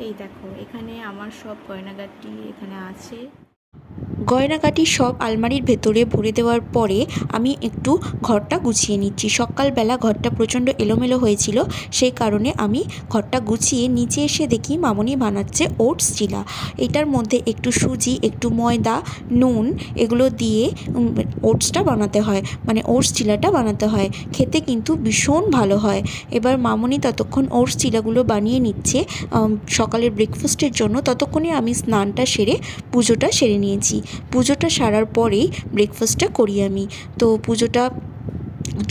এই দেখো এখানে আমার সব গয়নাগাটি এখানে আছে। গয়নাগাটি সব আলমারির ভেতরে ভরে দেওয়ার পরে আমি একটু ঘরটা গুছিয়ে নিচ্ছি। সকালবেলা ঘরটা প্রচণ্ড এলোমেলো হয়েছিল, সেই কারণে আমি ঘরটা গুছিয়ে নিচে এসে দেখি মামনি বানাচ্ছে ওটস চিলা। এটার মধ্যে একটু সুজি, একটু ময়দা, নুন এগুলো দিয়ে ওটসটা বানাতে হয়, মানে ওটস চিলাটা বানাতে হয়। খেতে কিন্তু ভীষণ ভালো হয়। এবার মামনি ততক্ষণ ওটস চিলাগুলো বানিয়ে নিচ্ছে সকালের ব্রেকফাস্টের জন্য। ততক্ষণে আমি স্নানটা সেরে পুজোটা সেরে নিয়েছি। পুজোটা সারার পরেই ব্রেকফাস্টটা করি আমি। তো পুজোটা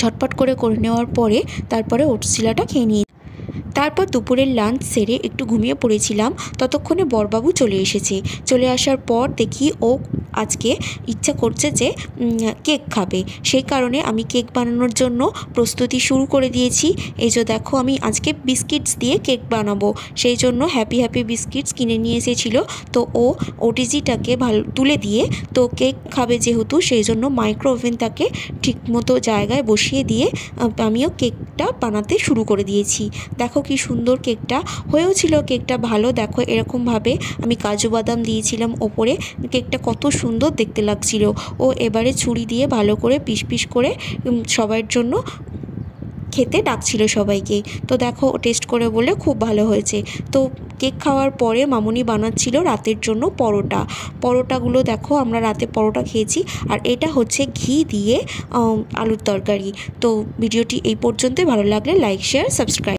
ঝটপট করে নেওয়ার পরে তারপরে ওটস চিলাটা খেয়ে নিই। তারপর দুপুরের লাঞ্চ সেরে একটু ঘুমিয়ে পড়েছিলাম। ততক্ষণে বরবাবু চলে এসেছে। চলে আসার পর দেখি ও আজকে ইচ্ছা করছে যে কেক খাবে। সেই কারণে আমি কেক বানানোর জন্য প্রস্তুতি শুরু করে দিয়েছি। এই যে দেখো আমি আজকে বিস্কিটস দিয়ে কেক বানাবো, সেই জন্য হ্যাপি হ্যাপি বিস্কিটস কিনে নিয়ে এসেছিলো। তো ও ওটিজিটাকে ভালো তুলে দিয়ে, তো কেক খাবে যেহেতু সেই জন্য মাইক্রো ওভেনটাকে ঠিকমতো জায়গায় বসিয়ে দিয়ে আমিও কেকটা বানাতে শুরু করে দিয়েছি। দেখো কি সুন্দর কেকটা হয়েওছিল। কেকটা ভালো, দেখো এরকমভাবে আমি কাজু বাদাম দিয়েছিলাম ওপরে। কেকটা কত সুন্দর দেখতে লাগছিল। ও এবারে ছুরি দিয়ে ভালো করে পিস পিস করে সবার জন্য খেতে ডাকছিল সবাইকে। তো দেখো টেস্ট করে বলে খুব ভালো হয়েছে। তো কেক খাওয়ার পরে মামনি বানাচ্ছিল রাতের জন্য পরোটাগুলো দেখো আমরা রাতে পরোটা খেয়েছি। আর এটা হচ্ছে ঘি দিয়ে আলুর তরকারি। তো ভিডিওটি এই পর্যন্তই। ভালো লাগলে লাইক, শেয়ার, সাবস্ক্রাইব।